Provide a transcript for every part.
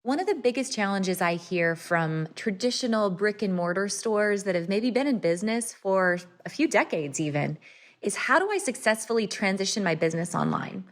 One of the biggest challenges I hear from traditional brick and mortar stores that have maybe been in business for a few decades even is how do I successfully transition my business online?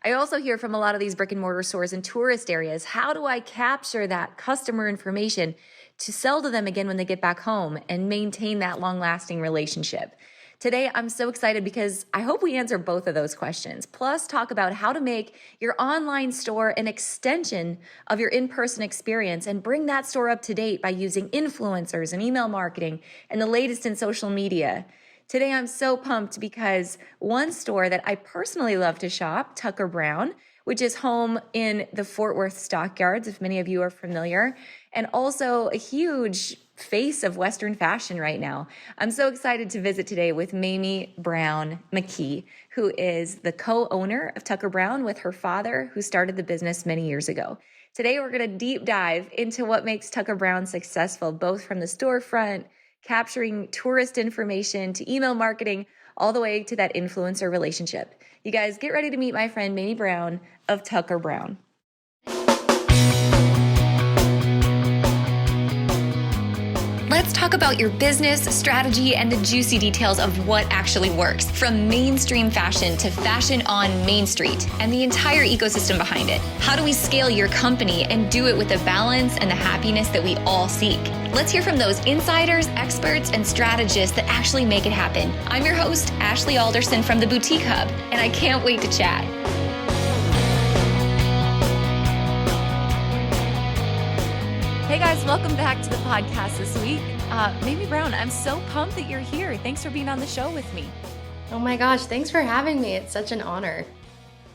I also hear from a lot of these brick and mortar stores in tourist areas, how do I capture that customer information to sell to them again when they get back home and maintain that long lasting relationship? Today, I'm so excited because I hope we answer both of those questions, plus talk about how to make your online store an extension of your in-person experience and bring that store up to date by using influencers and email marketing and the latest in social media. Today, I'm so pumped because one store that I personally love to shop, Tucker Brown, which is home in the Fort Worth Stockyards, if many of you are familiar, and also a huge face of Western fashion right now. I'm so excited to visit today with Mamie Brown McKee, who is the co-owner of Tucker Brown with her father, who started the business many years ago. Today, we're going to deep dive into what makes Tucker Brown successful, both from the storefront, capturing tourist information, to email marketing, all the way to that influencer relationship. You guys get ready to meet my friend Mamie Brown of Tucker Brown. Let's talk about your business, strategy, and the juicy details of what actually works, from mainstream fashion to fashion on Main Street, and the entire ecosystem behind it. How do we scale your company and do it with the balance and the happiness that we all seek? Let's hear from those insiders, experts, and strategists that actually make it happen. I'm your host, Ashley Alderson from the Boutique Hub, and I can't wait to chat. Hey guys, welcome back to the podcast this week. Mamie Brown, I'm so pumped that you're here. Thanks for being on the show with me. Oh my gosh, thanks for having me. It's such an honor.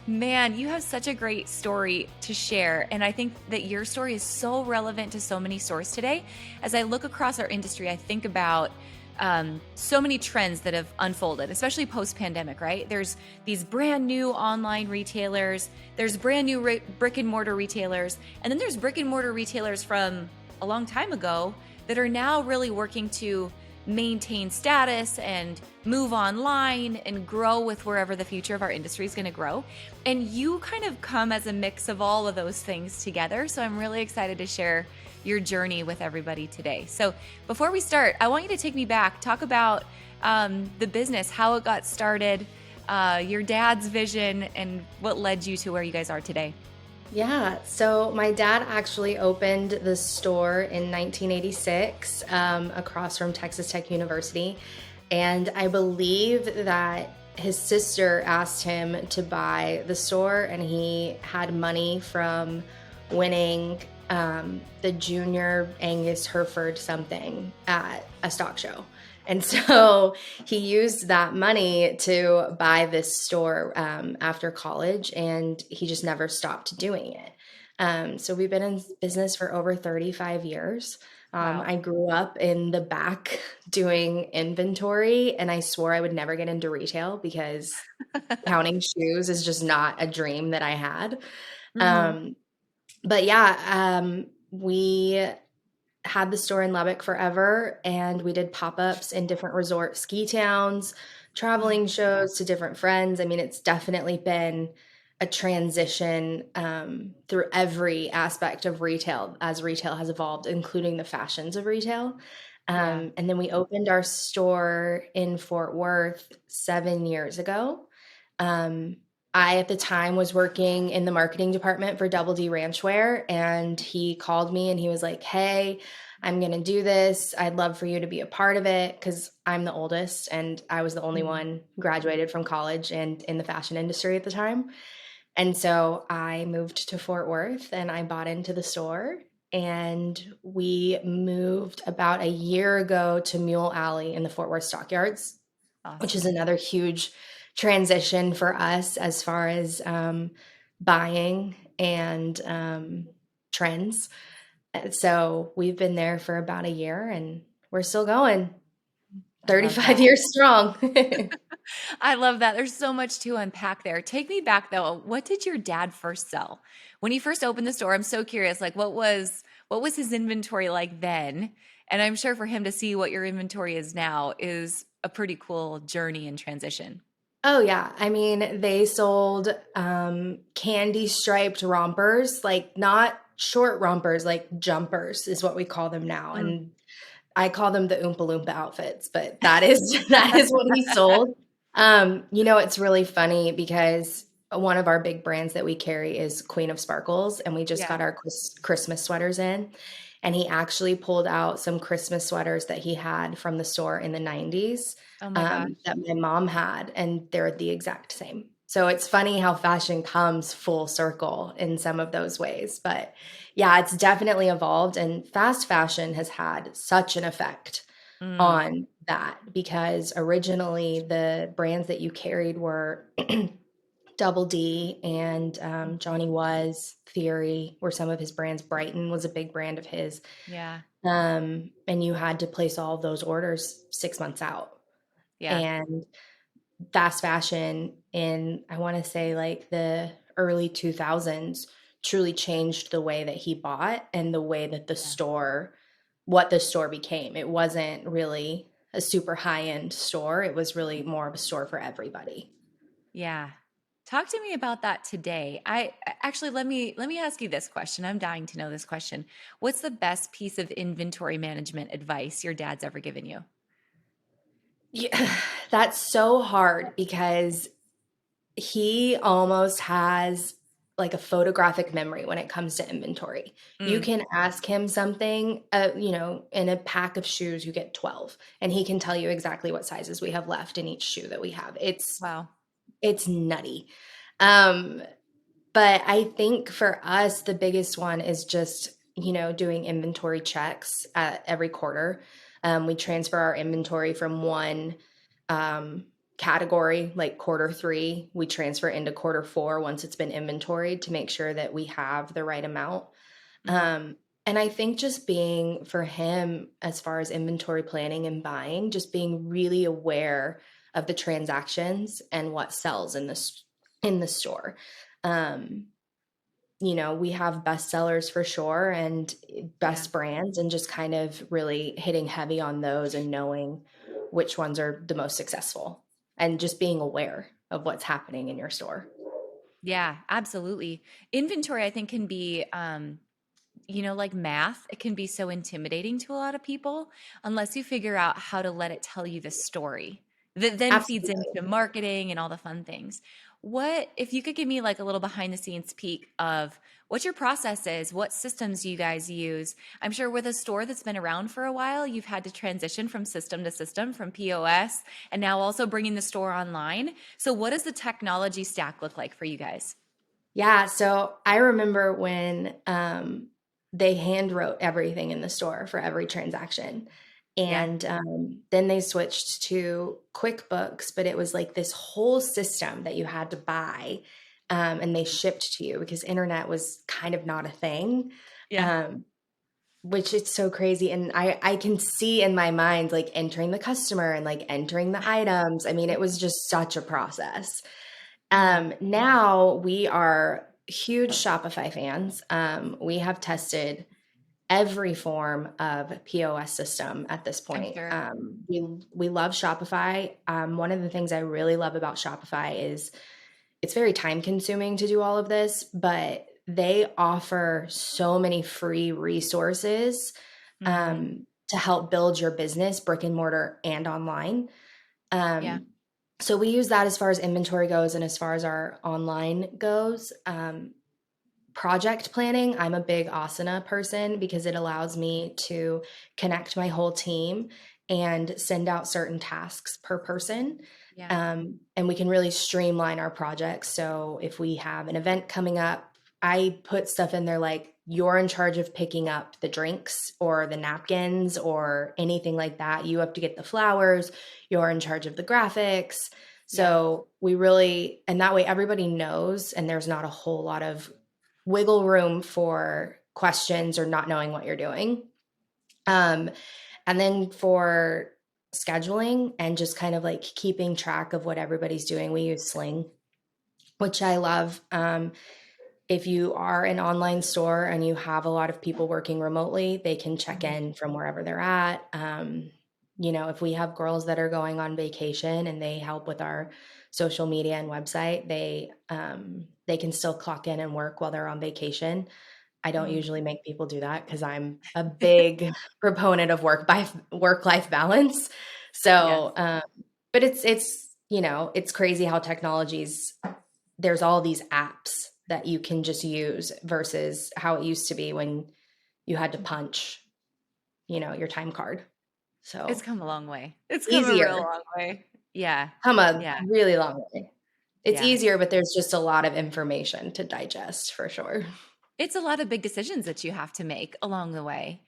Man, you have such a great story to share. And I think that your story is so relevant to so many stores today. As I look across our industry, I think about so many trends that have unfolded, especially post-pandemic, right? There's these brand new online retailers, there's brand new brick and mortar retailers, and then there's brick and mortar retailers from a long time ago that are now really working to maintain status and move online and grow with wherever the future of our industry is going to grow. And you kind of come as a mix of all of those things together. So I'm really excited to share your journey with everybody today. So before we start, I want you to take me back, talk about the business, how it got started, your dad's vision, and what led you to where you guys are today. Yeah, so my dad actually opened the store in 1986 across from Texas Tech University. And I believe that his sister asked him to buy the store, and he had money from winning the junior Angus Hereford something at a stock show. And so he used that money to buy this store after college, and he just never stopped doing it. So we've been in business for over 35 years. Wow. I grew up in the back doing inventory, and I swore I would never get into retail because counting shoes is just not a dream that I had. Mm-hmm. But yeah, we had the store in Lubbock forever, and we did pop-ups in different resort ski towns, traveling shows to different friends. I mean, it's definitely been a transition through every aspect of retail as retail has evolved, including the fashions of retail. And then we opened our store in Fort Worth 7 years ago. I, at the time, was working in the marketing department for Double D Ranchwear, and he called me and he was like, hey, I'm going to do this. I'd love for you to be a part of it, because I'm the oldest and I was the only one graduated from college and in the fashion industry at the time. And so I moved to Fort Worth and I bought into the store, and we moved about a year ago to Mule Alley in the Fort Worth Stockyards, which is another huge transition for us as far as buying and trends. So we've been there for about a year, and we're still going. 35 years strong. I love that. There's so much to unpack there. Take me back though. What did your dad first sell? When he first opened the store, I'm so curious, like what was his inventory like then? And I'm sure for him to see what your inventory is now is a pretty cool journey and transition. Oh yeah. I mean, they sold candy striped rompers, like not short rompers, like jumpers is what we call them now. Mm. And I call them the Oompa Loompa outfits, but that is that is what he sold. It's really funny because one of our big brands that we carry is Queen of Sparkles, and we just Yeah. got our Christmas sweaters in. And he actually pulled out some Christmas sweaters that he had from the store in the 90s, Oh my gosh. that my mom had, and they're the exact same. So it's funny how fashion comes full circle in some of those ways. But yeah, it's definitely evolved, and fast fashion has had such an effect Mm. on that because originally the brands that you carried were Double D and Johnny Was, Theory were some of his brands. Brighton was a big brand of his. Yeah. And you had to place all of those orders 6 months out. Yeah. And fast fashion in, I want to say, like the early 2000s truly changed the way that he bought and the way that Yeah. what the store became. It wasn't really a super high-end store. It was really more of a store for everybody. Yeah. Talk to me about that today. I actually let me ask you this question. I'm dying to know this question. What's the best piece of inventory management advice your dad's ever given you? Yeah, that's so hard because he almost has like a photographic memory when it comes to inventory. You Mm. can ask him something, in a pack of shoes, you get 12, and he can tell you exactly what sizes we have left in each shoe that we have. Wow. It's nutty. Um, but I think for us, the biggest one is just, doing inventory checks at every quarter. We transfer our inventory from one um, category, like quarter three, we transfer into quarter four once it's been inventoried to make sure that we have the right amount. Mhm. Um, and I think just being for him, as far as inventory planning and buying, just being really aware of the transactions and what sells in the store. Um, we have best sellers for sure and Yeah. best brands, and just kind of really hitting heavy on those and knowing which ones are the most successful and just being aware of what's happening in your store. Yeah, absolutely. Inventory, I think, can be like math, it can be so intimidating to a lot of people unless you figure out how to let it tell you the story that then feeds Absolutely. into marketing and all the fun things. What if you could give me like a little behind the scenes peek of what your process is, what systems you guys use? I'm sure with a store that's been around for a while, you've had to transition from system to system, from POS, and now also bringing the store online. So, what does the technology stack look like for you guys? Yeah, so I remember when they hand wrote everything in the store for every transaction. Yeah. And then they switched to QuickBooks, but it was like this whole system that you had to buy, and they shipped to you because internet was kind of not a thing, Yeah. um, which it's so crazy. And I can see in my mind like entering the customer and like entering the items. I mean, it was just such a process. Mm, Now we are huge Shopify fans. We have tested every form of POS system at this I'm point. sure. We love Shopify. One of the things I really love about Shopify is it's very time consuming to do all of this, but they offer so many free resources Hmm. to help build your business, brick and mortar and online. Yeah. Um, so we use that as far as inventory goes and as far as our online goes. Project planning, I'm a big Asana person because it allows me to connect my whole team and send out certain tasks per person. Yeah. And we can really streamline our projects. So if we have an event coming up, I put stuff in there like you're in charge of picking up the drinks or the napkins or anything like that. You have to get the flowers, you're in charge of the graphics. Yeah. So we really, and that way everybody knows, and there's not a whole lot of wiggle room for questions or not knowing what you're doing. Um, and then for scheduling and just kind of like keeping track of what everybody's doing, we use Sling, which I love. If you are an online store and you have a lot of people working remotely, they can check Mhm. in from wherever they're at. If we have girls that are going on vacation and they help with our social media and website, they can still clock in and work while they're on vacation. I don't Mm. usually make people do that because I'm a big proponent of work-life balance. Yes. So, but it's, it's crazy how there's all these apps that you can just use versus how it used to be when you had to punch, your time card. It's So come a long way. It's come a real easier, long way. Yeah. come a Yeah. really long way. It's Yeah. easier, but there's just a lot of information to digest for sure. It's a lot of big decisions that you have to make along the way.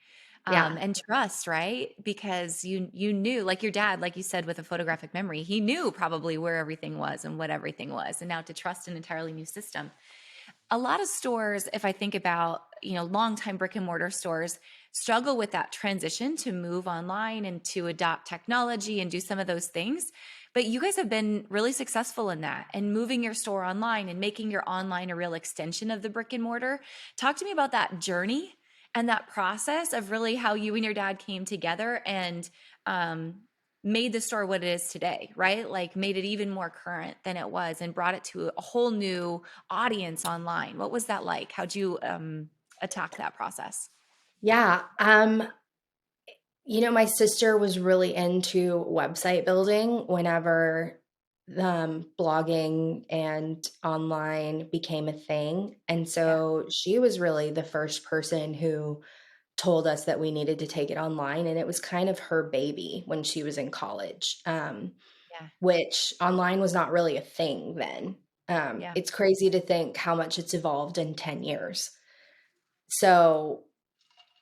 Yeah. And trust, right? Because you knew, like your dad, like you said, with a photographic memory, he knew probably where everything was and what everything was. And now to trust an entirely new system. A lot of stores, if I think about, longtime brick and mortar stores, struggle with that transition to move online and to adopt technology and do some of those things. But you guys have been really successful in that and moving your store online and making your online a real extension of the brick and mortar. Talk to me about that journey and that process of really how you and your dad came together and um, made the store what it is today, right? Like made it even more current than it was and brought it to a whole new audience online. What was that like? How'd you attack that process? Yeah. My sister was really into website building whenever blogging and online became a thing. And Yeah, so she was really the first person who told us that we needed to take it online. And it was kind of her baby when she was in college, yeah, which online was not really a thing then. yeah. It's crazy to think how much it's evolved in 10 years. So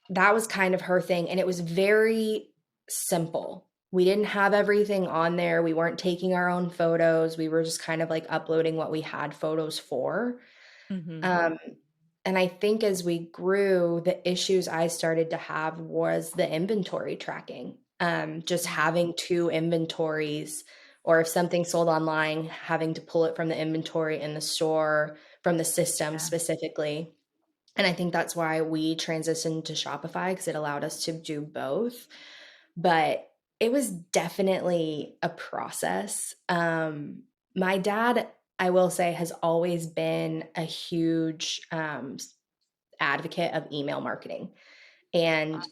that was kind of her thing, and it was very simple. We didn't have everything on there. We weren't taking our own photos. We were just kind of like uploading what we had photos for. Hmm. Um, and I think as we grew, the issues I started to have was the inventory tracking. Just Yeah, having two inventories, or if something sold online, having to pull it from the inventory in the store, from the system yeah, specifically. And I think that's why we transitioned to Shopify because it allowed us to do both. But it was definitely a process. My dad, I will say, has always been a huge advocate of email marketing. And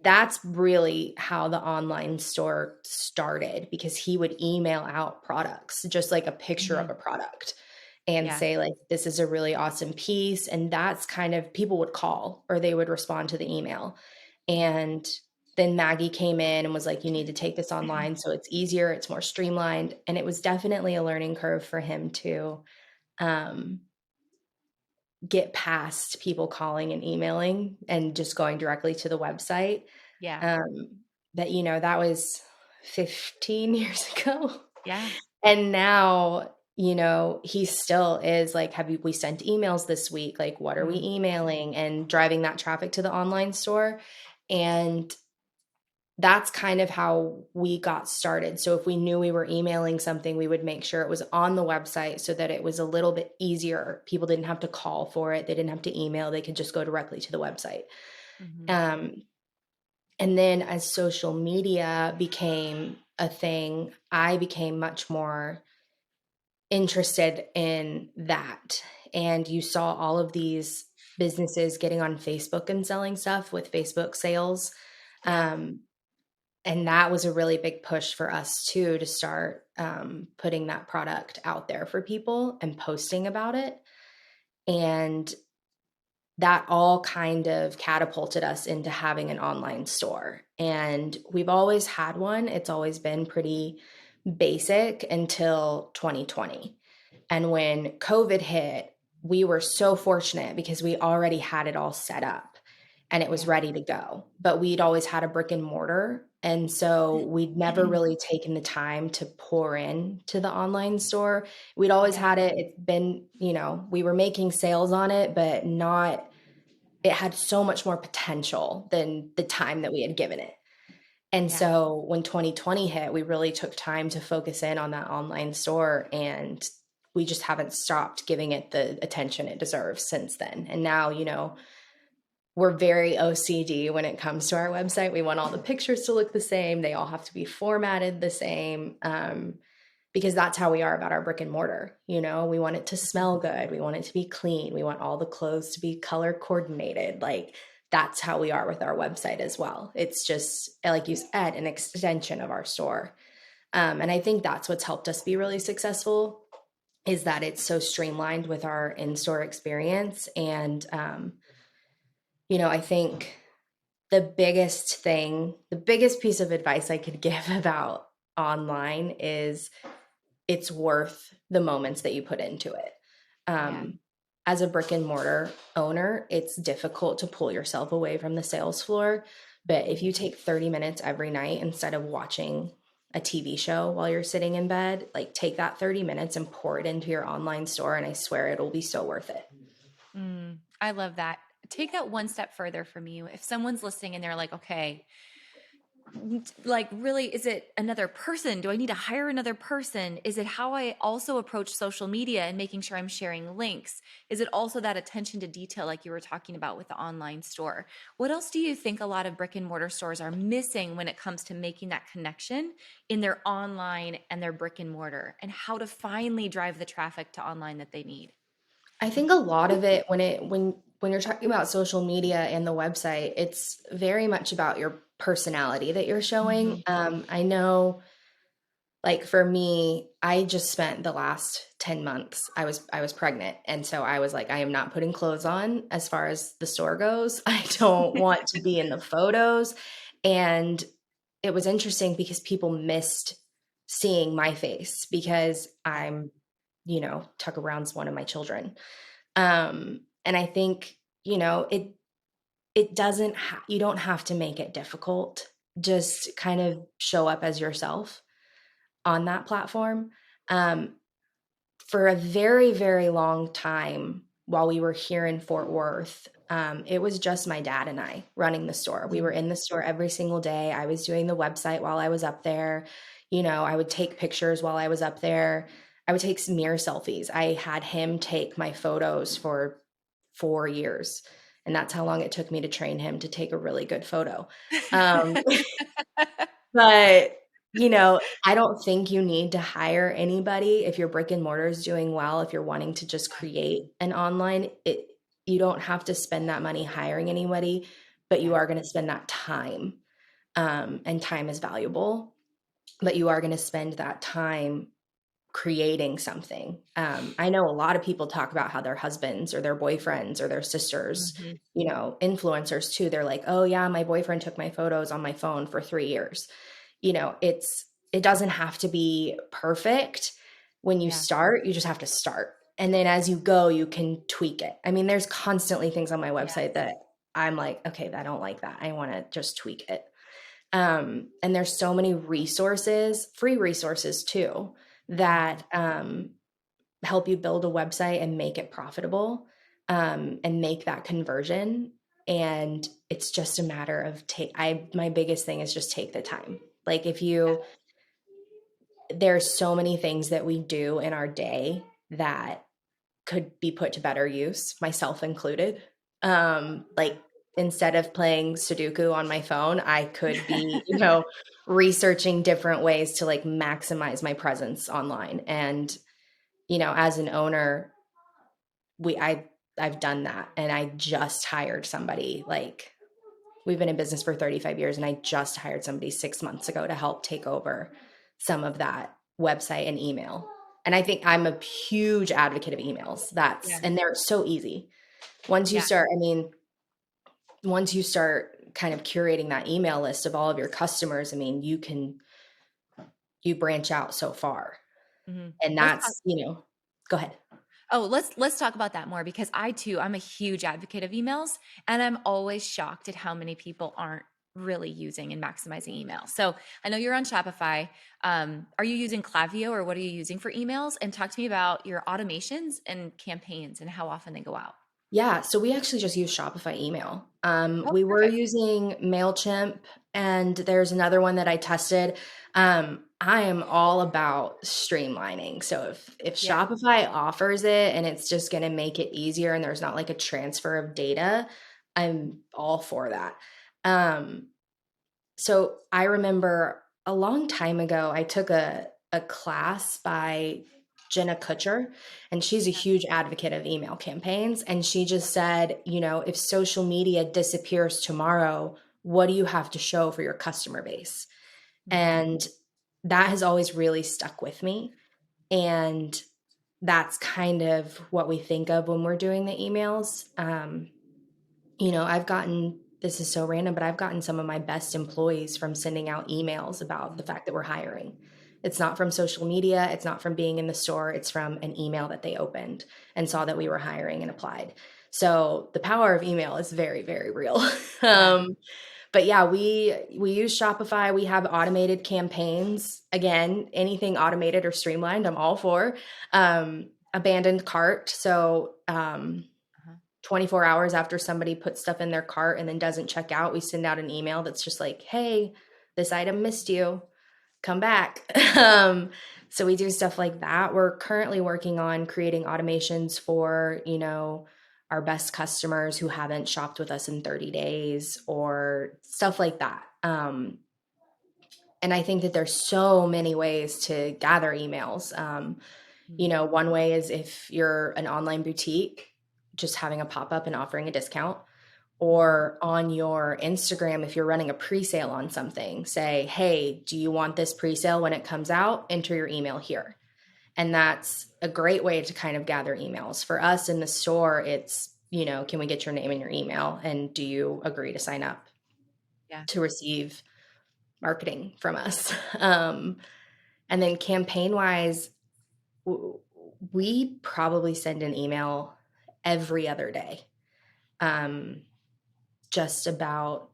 that's really how the online store started because he would email out products, just like a picture of hmm, a product, and yeah, say, like, this is a really awesome piece. And that's kind of people would call or they would respond to the email. And then Maggie came in and was like, you need to take this online so it's easier, it's more streamlined. And it was definitely a learning curve for him to um, get past people calling and emailing and just going directly to the website. yeah, Um, but that was 15 years ago. yeah, And now, he still is like, we sent emails this week? Like, what are we mm, emailing? And driving that traffic to the online store. And that's kind of how we got started. So if we knew we were emailing something, we would make sure it was on the website so that it was a little bit easier. People didn't have to call for it. They didn't have to email. They could just go directly to the website. hmm, Um, and then as social media became a thing, I became much more interested in that. And you saw all of these businesses getting on Facebook and selling stuff with Facebook sales. yeah, Um, and that was a really big push for us too, to start putting that product out there for people and posting about it. And that all kind of catapulted us into having an online store. And we've always had one. It's always been pretty basic until 2020. And when COVID hit, we were so fortunate because we already had it all set up and it was yeah, ready to go. But we'd always had a brick and mortar. And so we'd never really taken the time to pour in to the online store. We'd always yeah, had it. It's been, we were making sales on it, but not, it had so much more potential than the time that we had given it. And yeah, so when 2020 hit, we really took time to focus in on that online store, and we just haven't stopped giving it the attention it deserves since then. And now, we're very OCD when it comes to our website. We want all the pictures to look the same. They all have to be formatted the same. because that's how we are about our brick and mortar. You know, we want it to smell good. We want it to be clean. We want all the clothes to be color coordinated. Like that's how we are with our website as well. It's just, like you said, an extension of our store. And I think that's what's helped us be really successful is that it's so streamlined with our in-store experience. And, I think the biggest piece of advice I could give about online is it's worth the moments that you put into it. Yeah. As a brick and mortar owner, it's difficult to pull yourself away from the sales floor. But if you take 30 minutes every night instead of watching a TV show while you're sitting in bed, like take that 30 minutes and pour it into your online store. And I swear it'll be so worth it. I love that. Take that one step further from you. If someone's listening and they're like, okay, like really, is it another person? Do I need to hire another person? Is it how I also approach social media and making sure I'm sharing links? Is it also that attention to detail like you were talking about with the online store? What else do you think a lot of brick and mortar stores are missing when it comes to making that connection in their online and their brick and mortar, and how to finally drive the traffic to online that they need? I think a lot of it when you're talking about social media and the website, it's very much about your personality that you're showing. Mhm. I know, like for me, I just spent the last 10 months. I was pregnant, and so I was like, I am not putting clothes on as far as the store goes. I don't want to be in the photos. And it was interesting because people missed seeing my face because Tucker Brown's one of my children. And I think, it doesn't you don't have to make it difficult. Just kind of show up as yourself on that platform. Um, for a very, very long time while we were here in Fort Worth, it was just my dad and I running the store. We were in the store every single day. I was doing the website while I was up there. I would take pictures while I was up there. I would take mirror selfies. I had him take my photos for 4 years. And that's how long it took me to train him to take a really good photo. Um, but, I don't think you need to hire anybody if your brick and mortar is doing well. If you're wanting to just create an online, you don't have to spend that money hiring anybody, but you Yeah. are going to spend that time. And time is valuable, but you are going to spend that time creating something. I know a lot of people talk about how their husbands or their boyfriends or their sisters, Mhm. influencers too. They're like, oh yeah, my boyfriend took my photos on my phone for 3 years. It doesn't have to be perfect. When you Yeah. start, you just have to start. And then as you go, you can tweak it. I mean, there's constantly things on my website Yes. that I'm like, okay, I don't like that. I want to just tweak it. And there's so many resources, free resources too, that help you build a website and make it profitable, and make that conversion. And it's just a matter of my biggest thing is just take the time. Like there's so many things that we do in our day that could be put to better use, myself included. Like instead of playing Sudoku on my phone, I could be, researching different ways to like maximize my presence online. And, as an owner, we I I've done that, and I just hired somebody. Like we've been in business for 35 years, and I just hired somebody 6 months ago to help take over some of that website and email. And I think I'm a huge advocate of emails. Yeah. And they're so easy. Once you Yeah. start, I mean, once you start kind of curating that email list of all of your customers, I mean, you branch out so far. Mhm. And Let's talk. go ahead. Oh, let's talk about that more, because I'm a huge advocate of emails, and I'm always shocked at how many people aren't really using and maximizing email. So I know you're on Shopify. Are you using Klaviyo, or what are you using for emails? And talk to me about your automations and campaigns and how often they go out. Yeah, so we actually just use Shopify email. Oh, We were perfect. using MailChimp, and there's another one that I tested. I am all about streamlining. So if Yeah. Shopify offers it and it's just going to make it easier and there's not like a transfer of data, I'm all for that. So I remember a long time ago, I took a a class by Jenna Kutcher, and she's a huge advocate of email campaigns. And she just said, if social media disappears tomorrow, what do you have to show for your customer base? And that has always really stuck with me. And that's kind of what we think of when we're doing the emails. I've gotten, this is so random, but I've gotten some of my best employees from sending out emails about the fact that we're hiring. It's not from social media. It's not from being in the store. It's from an email that they opened and saw that we were hiring and applied. So the power of email is very, very real. But yeah, we use Shopify. We have automated campaigns. Again, anything automated or streamlined, I'm all for. Abandoned cart. So 24 hours after somebody puts stuff in their cart and then doesn't check out, we send out an email that's just like, hey, this item missed you. Come back. So we do stuff like that. We're currently working on creating automations for, our best customers who haven't shopped with us in 30 days or stuff like that. And I think that there's so many ways to gather emails. One way is if you're an online boutique, just having a pop-up and offering a discount. Or on your Instagram, if you're running a pre-sale on something, say, hey, do you want this pre-sale when it comes out? Enter your email here. And that's a great way to kind of gather emails. For us in the store, it's, can we get your name and your email? And do you agree to sign up to receive marketing from us? And then campaign-wise, we probably send an email every other day. Just about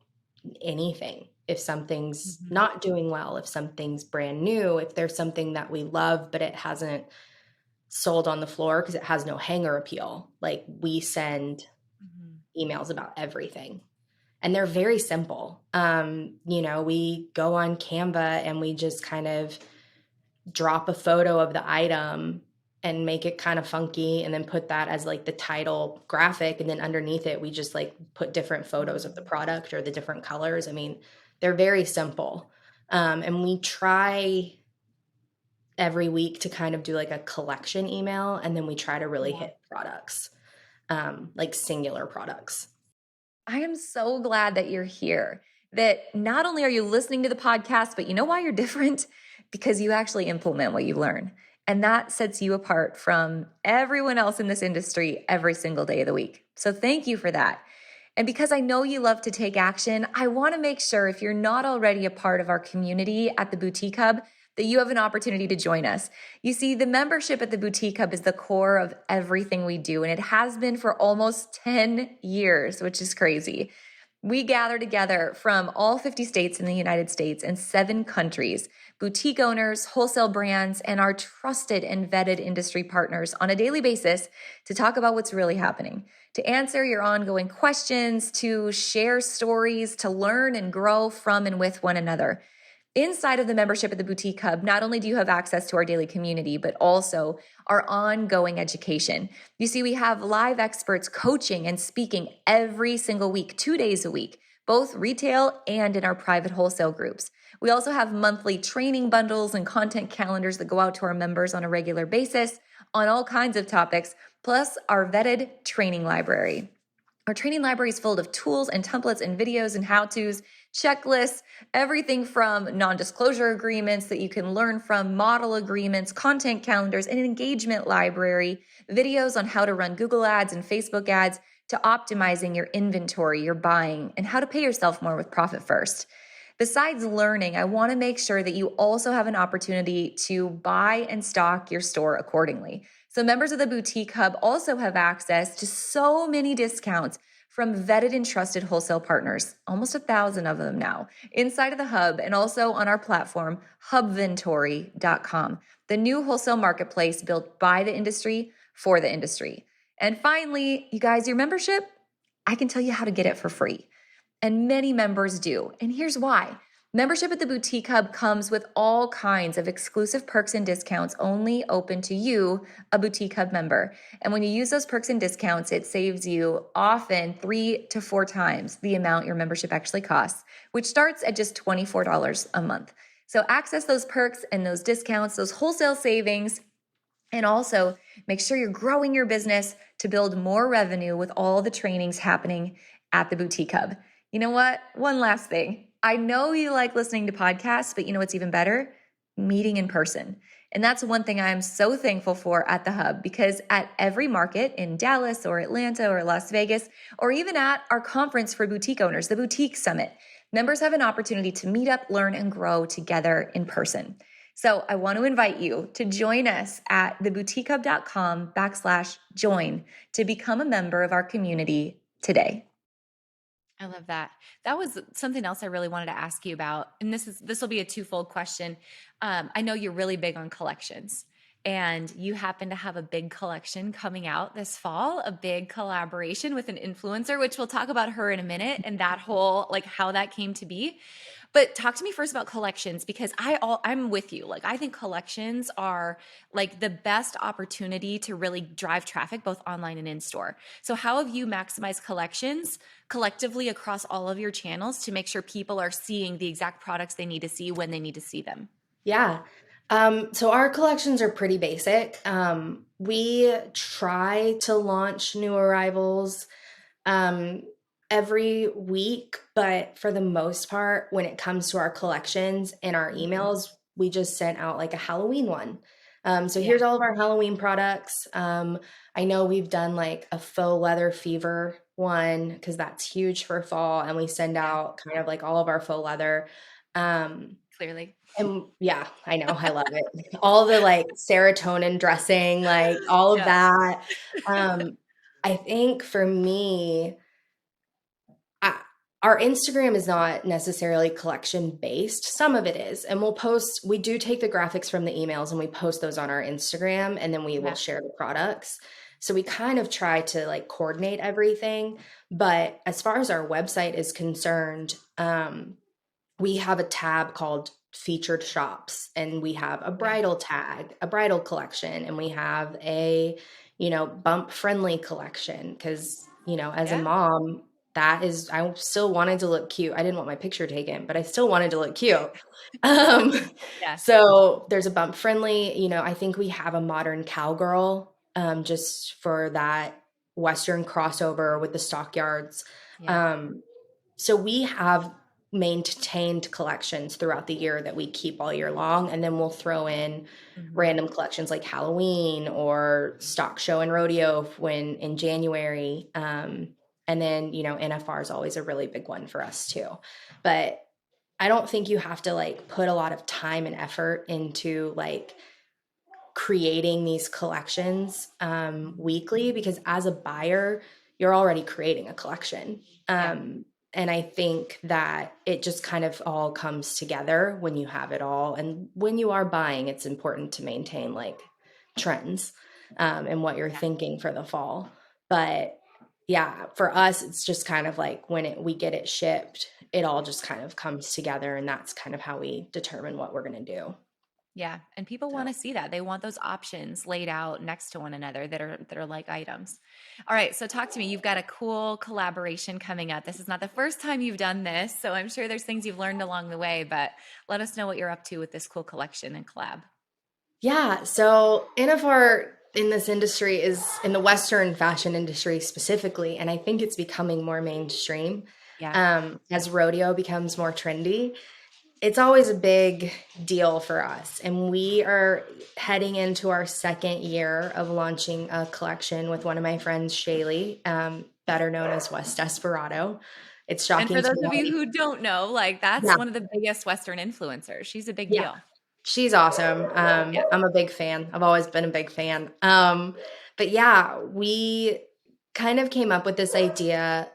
anything. If something's not doing well, if something's brand new, if there's something that we love, but it hasn't sold on the floor because it has no hanger appeal, like we send emails about everything. And they're very simple. We go on Canva and we just kind of drop a photo of the item and make it kind of funky and then put that as like the title graphic. And then underneath it, we just like put different photos of the product or the different colors. I mean, they're very simple. And we try every week to kind of do like a collection email. And then we try to really hit products, like singular products. I am so glad that you're here, that not only are you listening to the podcast, but you know why you're different? Because you actually implement what you learn. And that sets you apart from everyone else in this industry every single day of the week. So thank you for that. And because I know you love to take action, I want to make sure if you're not already a part of our community at the Boutique Hub, that you have an opportunity to join us. You see, the membership at the Boutique Hub is the core of everything we do, and it has been for almost 10 years, which is crazy. We gather together from all 50 states in the United States and 7 countries, boutique owners, wholesale brands, and our trusted and vetted industry partners on a daily basis to talk about what's really happening, to answer your ongoing questions, to share stories, to learn and grow from and with one another. Inside of the membership at the Boutique Hub, not only do you have access to our daily community, but also our ongoing education. You see, we have live experts coaching and speaking every single week, 2 days a week, both retail and in our private wholesale groups. We also have monthly training bundles and content calendars that go out to our members on a regular basis on all kinds of topics, plus our vetted training library. Our training library is full of tools and templates and videos and how-tos, checklists, everything from non-disclosure agreements that you can learn from, model agreements, content calendars, an engagement library, videos on how to run Google ads and Facebook ads, to optimizing your inventory, your buying, and how to pay yourself more with Profit First. Besides learning, I want to make sure that you also have an opportunity to buy and stock your store accordingly. So members of the Boutique Hub also have access to so many discounts from vetted and trusted wholesale partners, almost 1,000 of them now, inside of the Hub and also on our platform, hubventory.com, the new wholesale marketplace built by the industry for the industry. And finally, you guys, your membership, I can tell you how to get it for free. And many members do. And here's why. Membership at the Boutique Hub comes with all kinds of exclusive perks and discounts only open to you, a Boutique Hub member. And when you use those perks and discounts, it saves you often 3 to 4 times the amount your membership actually costs, which starts at just $24 a month. So access those perks and those discounts, those wholesale savings, and also make sure you're growing your business to build more revenue with all the trainings happening at the Boutique Hub. You know what? One last thing. I know you like listening to podcasts, but you know what's even better? Meeting in person. And that's one thing I'm so thankful for at the Hub, because at every market in Dallas or Atlanta or Las Vegas, or even at our conference for boutique owners, the Boutique Summit, members have an opportunity to meet up, learn, and grow together in person. So I want to invite you to join us at theboutiquehub.com/join to become a member of our community today. I love that. That was something else I really wanted to ask you about. And this will be a twofold question. I know you're really big on collections, and you happen to have a big collection coming out this fall, a big collaboration with an influencer, which we'll talk about her in a minute and that whole like how that came to be. But talk to me first about collections, because I'm with you. Like I think collections are like the best opportunity to really drive traffic both online and in store. So how have you maximized collections collectively across all of your channels to make sure people are seeing the exact products they need to see when they need to see them? Yeah. So our collections are pretty basic. We try to launch new arrivals um, every week, but for the most part, when it comes to our collections and our Mhm. emails, we just sent out like a Halloween one. So Yeah. here's all of our Halloween products. I know we've done like a faux leather fever one because that's huge for fall, and we send Yeah. out kind of like all of our faux leather. Um, Clearly. and yeah, I know, I love it. All the, like, serotonin dressing, like, all of Yeah. that. Um, I think for me, I our Instagram is not necessarily collection based. Some of it is, and we do take the graphics from the emails and we post those on our Instagram, and then we will Yeah. share the products. So we kind of try to, like, coordinate everything, but as far as our website is concerned, we have a tab called featured shops, and we have a Yeah. bridal tag, a bridal collection, and we have a, bump friendly collection because, as a Yeah. mom, I still wanted to look cute. I didn't want my picture taken, but I still wanted to look cute. Um, Yeah. so there's a bump friendly, I think we have a modern cowgirl, just for that Western crossover with the stockyards. Yeah. Um, so we have maintained collections throughout the year that we keep all year long, and then we'll throw in Mhm. random collections like Halloween or stock show and rodeo when in January. And then, NFR is always a really big one for us too. But I don't think you have to like put a lot of time and effort into like creating these collections weekly, because as a buyer, you're already creating a collection. Yeah. And I think that it just kind of all comes together when you have it all. And when you are buying, it's important to maintain like trends and what you're Yeah. thinking for the fall. But yeah, for us, it's just kind of like when we get it shipped, it all just kind of comes together, and that's kind of how we determine what we're going to do. Yeah, and people want So. to see that. They want those options laid out next to one another that are like items. All right, so talk to me. You've got a cool collaboration coming up. This is not the first time you've done this, so I'm sure there's things you've learned along the way, but let us know what you're up to with this cool collection and collab. Yeah, so NFR in this industry is in the Western fashion industry specifically, and I think it's becoming more mainstream Yeah. as rodeo becomes more trendy. It's always a big deal for us, and we are heading into our second year of launching a collection with one of my friends, Shaylee, better known as West Desperado. It's And for shocking to those of you me. who don't know, like that's Yeah, one of the biggest Western influencers. She's a big yeah. deal. She's awesome. Yeah. I'm a big fan. I've always been a big fan. But yeah, we kind of came up with this idea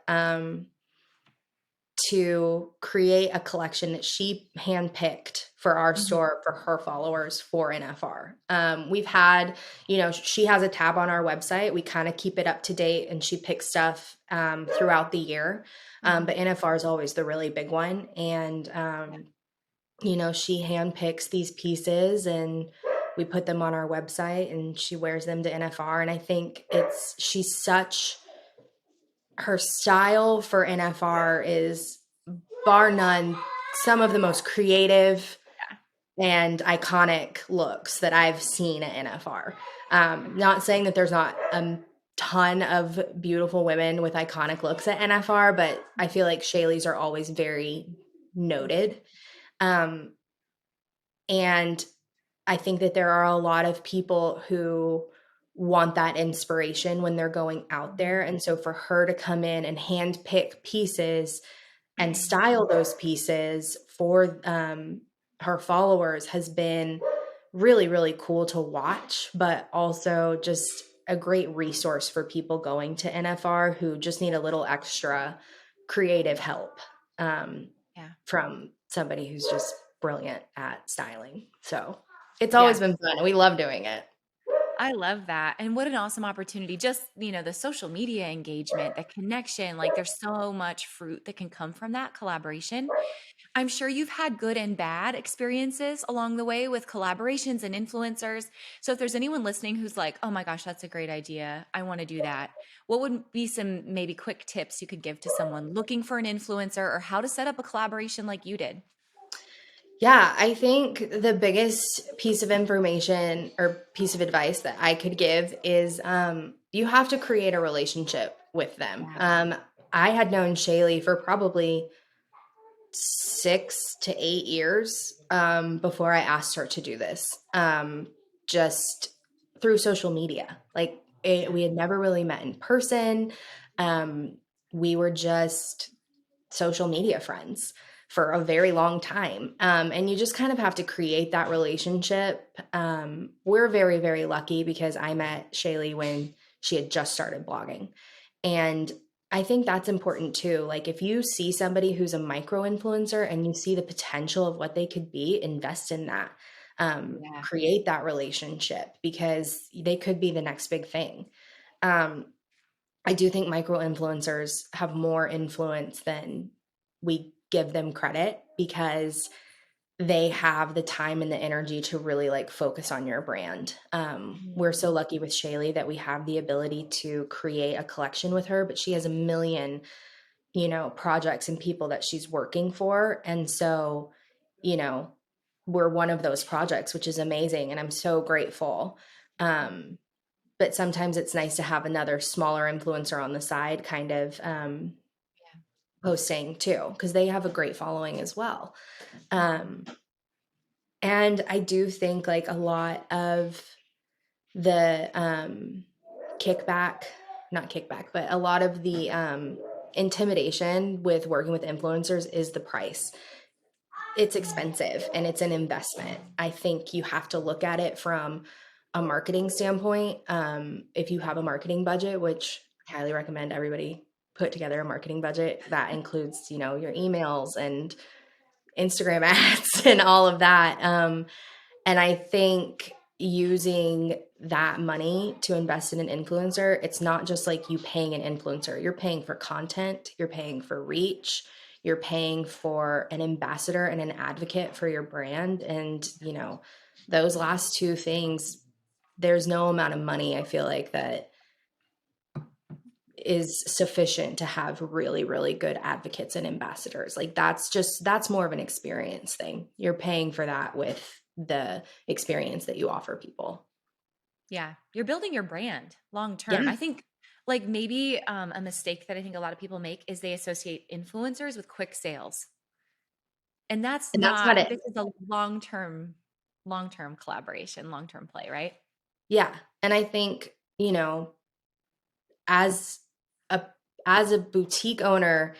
to create a collection that she handpicked for our Mhm. store for her followers for NFR. We've had, she has a tab on our website. We kind of keep it up to date, and she picks stuff throughout the year. Mhm. But NFR is always the really big one. And Yeah. she handpicks these pieces, and we put them on our website, and she wears them to NFR. And I think her style for NFR is bar none some of the most creative, and iconic looks that I've seen at NFR. Not saying that there's not a ton of beautiful women with iconic looks at NFR, but I feel like Shaylee's are always very noted. Um, and I think that there are a lot of people who want that inspiration when they're going out there. And so for her to come in and hand pick pieces and style those pieces for her followers has been really, really cool to watch, but also just a great resource for people going to NFR who just need a little extra creative help Yeah. from somebody who's just brilliant at styling. So it's always Yeah. been fun. We love doing it. I love that. And what an awesome opportunity. Just, the social media engagement, the connection, like there's so much fruit that can come from that collaboration. I'm sure you've had good and bad experiences along the way with collaborations and influencers. So if there's anyone listening who's like, "Oh my gosh, that's a great idea. I want to do that." What would be some maybe quick tips you could give to someone looking for an influencer or how to set up a collaboration like you did? Yeah, I think the biggest piece of information or piece of advice that I could give is you have to create a relationship with them. Yeah. I had known Shaylee for probably 6 to 8 years before I asked her to do this, just through social media. Like Yeah. we had never really met in person. We were just social media friends for a very long time. And you just kind of have to create that relationship. We're very, very lucky because I met Shaylee when she had just started blogging. And I think that's important too. Like if you see somebody who's a micro influencer and you see the potential of what they could be, invest in that. Yeah. Create that relationship because they could be the next big thing. Um, I do think micro influencers have more influence than we give them credit because they have the time and the energy to really like focus on your brand. We're Mhm. so lucky with Shaylee that we have the ability to create a collection with her, but she has a million, projects and people that she's working for. And so, you know, we're one of those projects, which is amazing. And I'm so grateful. But sometimes it's nice to have another smaller influencer on the side kind of Yeah. posting too, because they have a great following as well. Mhm. Um, and I do think like a lot of the kickback, not kickback, but a lot of the intimidation with working with influencers is the price. It's Mhm. expensive and it's an investment. I think you have to look at it from a marketing standpoint. If you have a marketing budget, which I highly recommend everybody put together a marketing budget that includes, your emails and Instagram ads and all of that. And I think using that money to invest in an influencer, it's not just like you paying an influencer. You're paying for content, you're paying for reach, you're paying for an ambassador and an advocate for your brand. And, those last two things, there's no amount of money I feel like that is sufficient to have really, really good advocates and ambassadors. Like that's more of an experience thing. You're paying for that with the experience that you offer people. Yeah, you're building your brand long term. Yeah. I think like maybe a mistake that I think a lot of people make is they associate influencers with quick sales. And that's And that's not not it. this is a long-term collaboration, long-term play, right? Yeah. And I think, as a as a boutique owner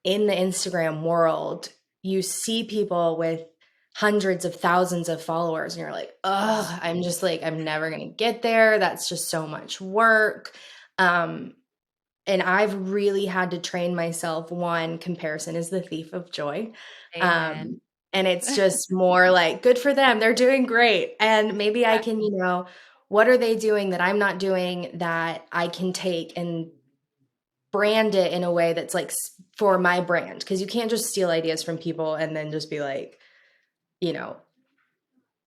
in the Instagram world, you see people with hundreds of thousands of followers and you're like, "Ugh, I'm just like I'm never going to get there. That's just so much work." Um and I've really had to train myself. One, comparison is the thief of joy. Amen. Um, and it's just more like, good for them. They're doing great. And maybe I Yeah. can, what are they doing that I'm not doing that I can take and brand it in a way that's like for my brand? Because you can't just steal ideas from people and then just be like, you know,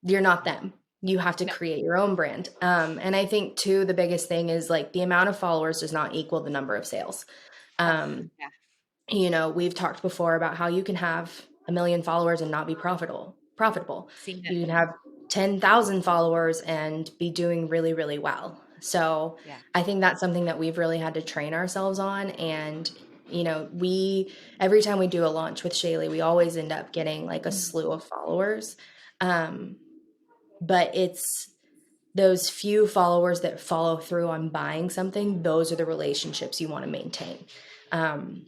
you're not them. You have to No. create your own brand. And I think too, the biggest thing is like the amount of followers does not equal the number of sales. Oh, Um, yeah. we've talked before about how you can have a million followers and not be profitable. profitable. Seen it. You can have 10,000 followers and be doing really, really well. So Yeah. I think that's something that we've really had to train ourselves on. And, every time we do a launch with Shaylee, we always end up getting like a slew of followers. Um, but it's those few followers that follow through on buying something, those are the relationships you want to maintain. And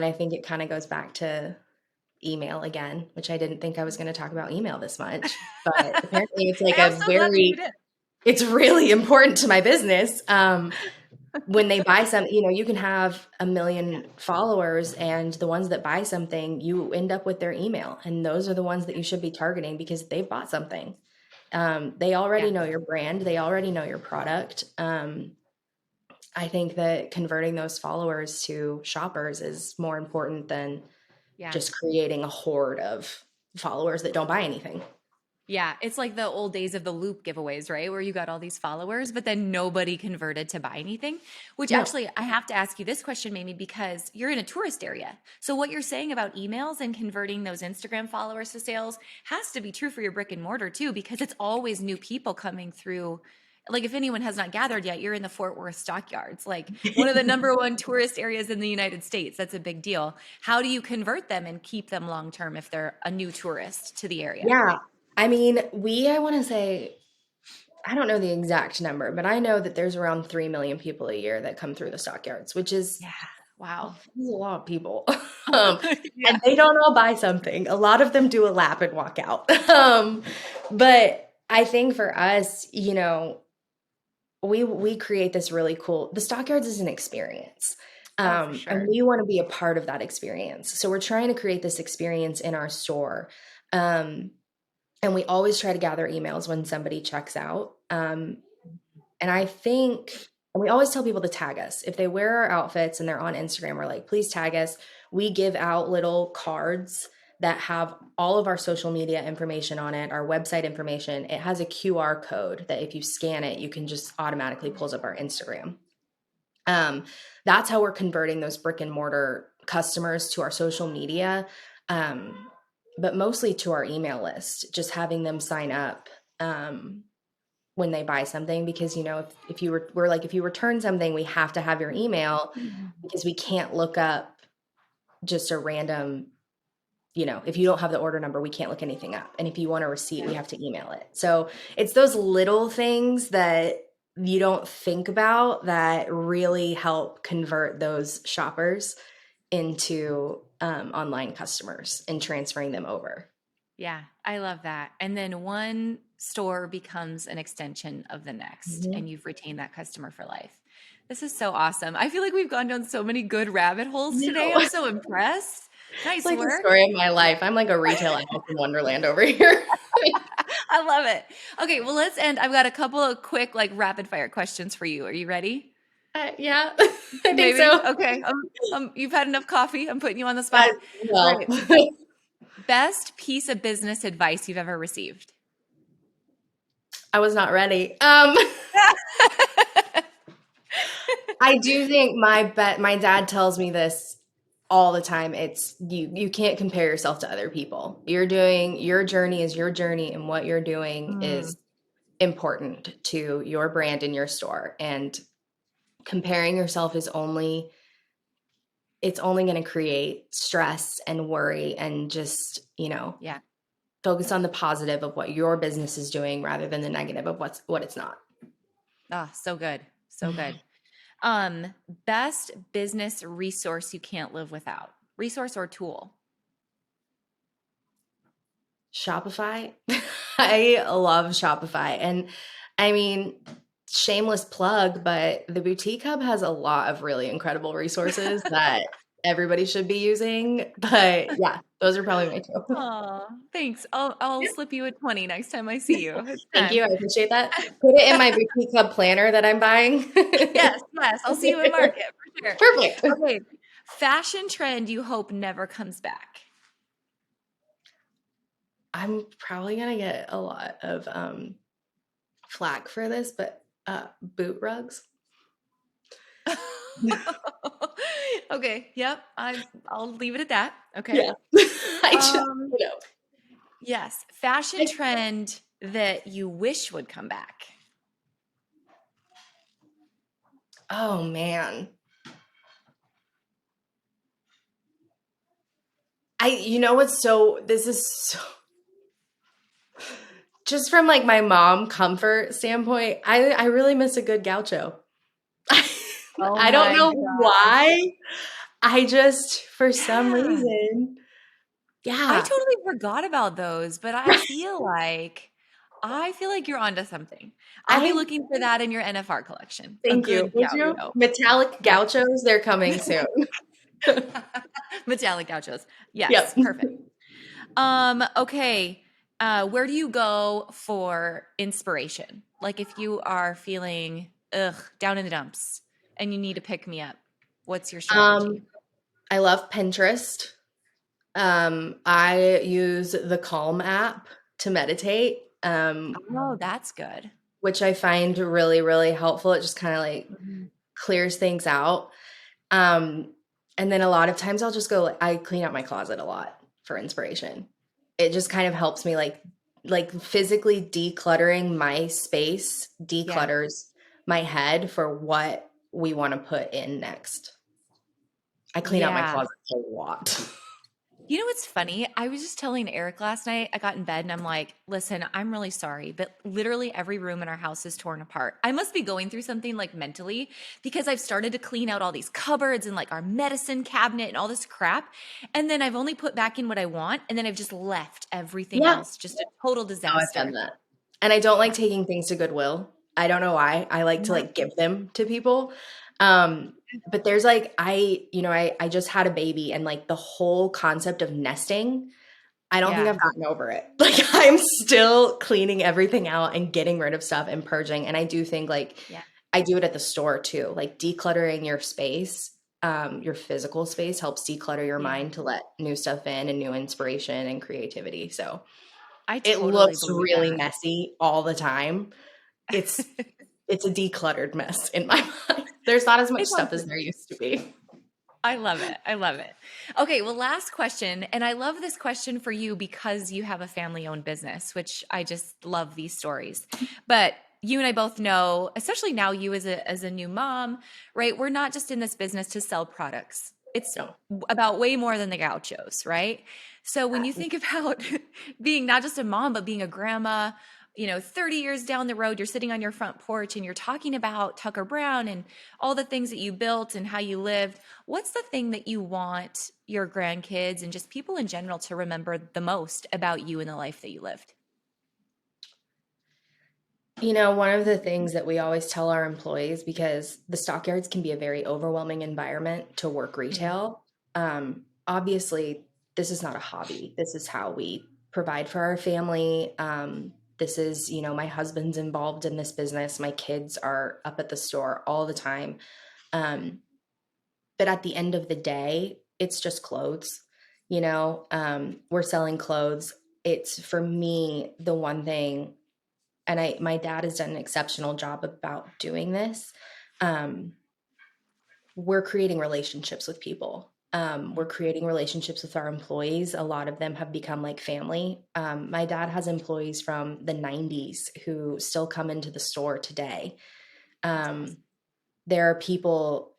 I think it kind of goes back to email again, which I didn't think I was going to talk about email this much, but apparently it's like I'm so glad that you did. it's really important to my business. When they buy you can have a million followers, and the ones that buy something, you end up with their email, and those are the ones that you should be targeting because they've bought something. They already Yeah. know your brand. They already know your product. I think that converting those followers to shoppers is more important than Yeah. just creating a horde of followers that don't buy anything. Yeah, it's like the old days of the loop giveaways, right? Where you got all these followers, but then nobody converted to buy anything. Which No. actually, I have to ask you this question, Mamie, because you're in a tourist area. So what you're saying about emails and converting those Instagram followers to sales has to be true for your brick and mortar too, because it's always new people coming through. Like if anyone has not gathered yet, you're in the Fort Worth stockyards, like one of the number one tourist areas in the United States. That's a big deal. How do you convert them and keep them long term if they're a new tourist to the area? Yeah. I mean, I want to say, I don't know the exact number, but I know that there's around 3 million people a year that come through the stockyards, which is Yeah. Wow. a lot of people. Um, Yeah. and they don't all buy something. A lot of them do a lap and walk out. But I think for us, we create this really cool, the stockyards is an experience. Oh, for And sure. we want to be a part of that experience. So we're trying to create this experience in our store. And we always try to gather emails when somebody checks out. And I think, and we always tell people to tag us. If they wear our outfits and they're on Instagram, we're like, please tag us. We give out little cards that have all of our social media information on it, our website information. It has a QR code that if you scan it, you can just automatically pulls up our Instagram. That's how we're converting those brick and mortar customers to our social media. But mostly to our email list, just having them sign up when they buy something, because if you return something, we have to have your email, because we can't look up just a random, if you don't have the order number, we can't look anything up, and if you want a receipt, we have to email it. So it's those little things that you don't think about that really help convert those shoppers into online customers and transferring them over. Yeah, I love that. And then one store becomes an extension of the next, Mhm. and you've retained that customer for life. This is so awesome. I feel like we've gone down so many good rabbit holes today. No. I'm so impressed. It's Nice like the work. story of my life. I'm like a retail Alice in Wonderland over here. I love it. Okay, well, let's end. I've got a couple of quick, like, rapid fire questions for you. Are you ready? Yeah, I think Maybe. so. Okay. You've had enough coffee. I'm putting you on the spot. All Well, right. Best piece of business advice you've ever received? I was not ready. I do think my dad tells me this all the time. It's you can't compare yourself to other people. Your journey is your journey, and what you're doing Mm, is important to your brand and your store. And comparing yourself is only going to create stress and worry, and just, yeah. focus on the positive of what your business is doing rather than the negative of what it's not. Oh, so good. So good. Best business resource you can't live without. Resource or tool? Shopify. I love Shopify. And I mean, shameless plug, but the Boutique Hub has a lot of really incredible resources that everybody should be using. But yeah, those are probably my two. Oh, thanks. I'll slip you a 20 next time I see you. It's Thank you. time. I appreciate that. Put it in my Boutique Hub planner that I'm buying. Yes, yes. I'll see you in market for sure. Perfect. Okay. Fashion trend you hope never comes back. I'm probably gonna get a lot of flack for this, but boot rugs. Okay. Yep. I'll leave it at that. Okay. Yeah. I just, Um, Yes. Fashion trend that you wish would come back. Oh man. You know what's this is so, just from like my mom comfort standpoint, I really miss a good gaucho. Oh I don't my know gosh. why. I just, for some Yeah. reason, I yeah. totally forgot about those, but I feel like you're onto something. I I'll be think, looking for that in your NFR collection. A thank you. good Would you? gaucho. Metallic Yeah. gauchos, they're coming soon. Metallic gauchos. Yes, Yep. perfect. Okay. Where do you go for inspiration? Like if you are feeling down in the dumps and you need to pick me up, what's your strategy? Um, I love Pinterest. I use the Calm app to meditate, Oh, that's good. which I find really, really helpful. It just kind of like Mhm. clears things out. Um, and then a lot of times I'll just go, I clean out my closet a lot for inspiration. It just kind of helps me like physically decluttering my space, Yeah. declutters my head for what we want to put in next. I clean out my Yeah. closet a lot. You know what's funny? I was just telling Eric last night, I got in bed and I'm like, listen, I'm really sorry, but literally every room in our house is torn apart. I must be going through something like mentally because I've started to clean out all these cupboards and like our medicine cabinet and all this crap. And then I've only put back in what I want. And then I've just left everything Yeah. else just a total No, I've done disaster. that. And I don't like Yeah. taking things to Goodwill. I don't know why. I like to Yeah. like give them to people. But there's like I just had a baby and like the whole concept of nesting, I don't think Yeah. I've gotten over it. Like I'm still cleaning everything out and getting rid of stuff and purging. And I do think like Yeah. I do it at the store too. Like decluttering your space, your physical space helps declutter your Yeah. mind to let new stuff in and new inspiration and creativity. So I it totally looks believe really that. messy all the time. It's it's a decluttered mess in my mind. There's not as much It's all stuff as there used to be. I love it. I love it. Okay, well, last question. And I love this question for you because you have a family owned business, which I just love these stories. But you and I both know, especially now you as a new mom, right? We're not just in this business to sell products. It's No. about way more than the gauchos, right? So when you think about being not just a mom, but being a grandma, 30 years down the road, you're sitting on your front porch and you're talking about Tucker Brown and all the things that you built and how you lived. What's the thing that you want your grandkids and just people in general to remember the most about you and the life that you lived? One of the things that we always tell our employees, because the stockyards can be a very overwhelming environment to work Mhm. retail. Obviously, this is not a hobby. This is how we provide for our family. This is, my husband's involved in this business. My kids are up at the store all the time. Um, but at the end of the day, it's just clothes. We're selling clothes. It's for me the one thing, and my dad has done an exceptional job about doing this. Um, we're creating relationships with people. We're creating relationships with our employees. A lot of them have become like family. My dad has employees from the 90s who still come into the store today. That's awesome. Um, there are people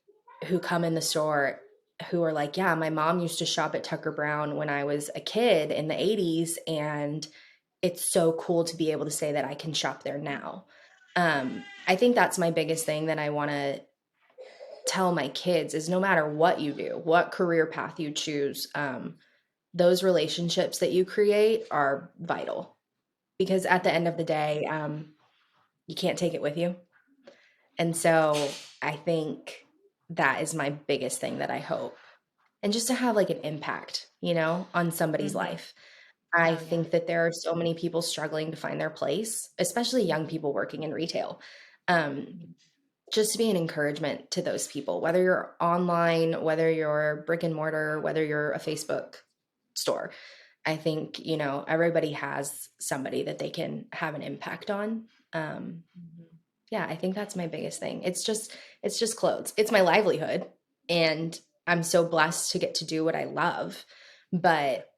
who come in the store who are like, yeah, my mom used to shop at Tucker Brown when I was a kid in the 80s, and it's so cool to be able to say that I can shop there now. I think that's my biggest thing that I want to tell my kids is no matter what you do, what career path you choose, those relationships that you create are vital because at the end of the day, you can't take it with you. And so I think that is my biggest thing that I hope. And just to have like an impact, on somebody's Mhm. life. I Oh yeah. think that there are so many people struggling to find their place, especially young people working in retail. Um, just to be an encouragement to those people, whether you're online, whether you're brick and mortar, whether you're a Facebook store. I think, everybody has somebody that they can have an impact on. Um, Mhm. yeah, I think that's my biggest thing. It's just clothes. It's my livelihood, and I'm so blessed to get to do what I love. But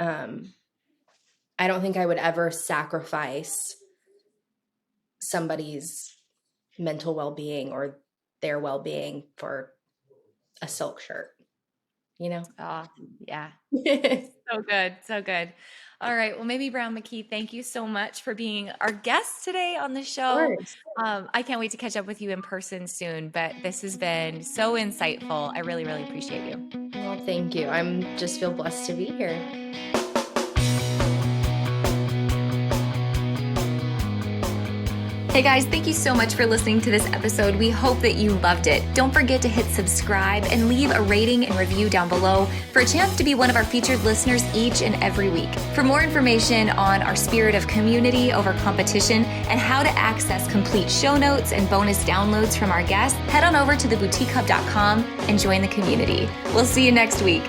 I don't think I would ever sacrifice somebody's mental well-being or their well-being for a silk shirt, you know? Oh, yeah. So good. So good. All right. Well, Mamie Brown McKee, thank you so much for being our guest today on the Of show. course. I can't wait to catch up with you in person soon, but this has been so insightful. I really, really appreciate you. Well, thank you. I'm just feel blessed to be here. Hey guys, thank you so much for listening to this episode. We hope that you loved it. Don't forget to hit subscribe and leave a rating and review down below for a chance to be one of our featured listeners each and every week. For more information on our spirit of community over competition and how to access complete show notes and bonus downloads from our guests, head on over to theboutiquehub.com and join the community. We'll see you next week.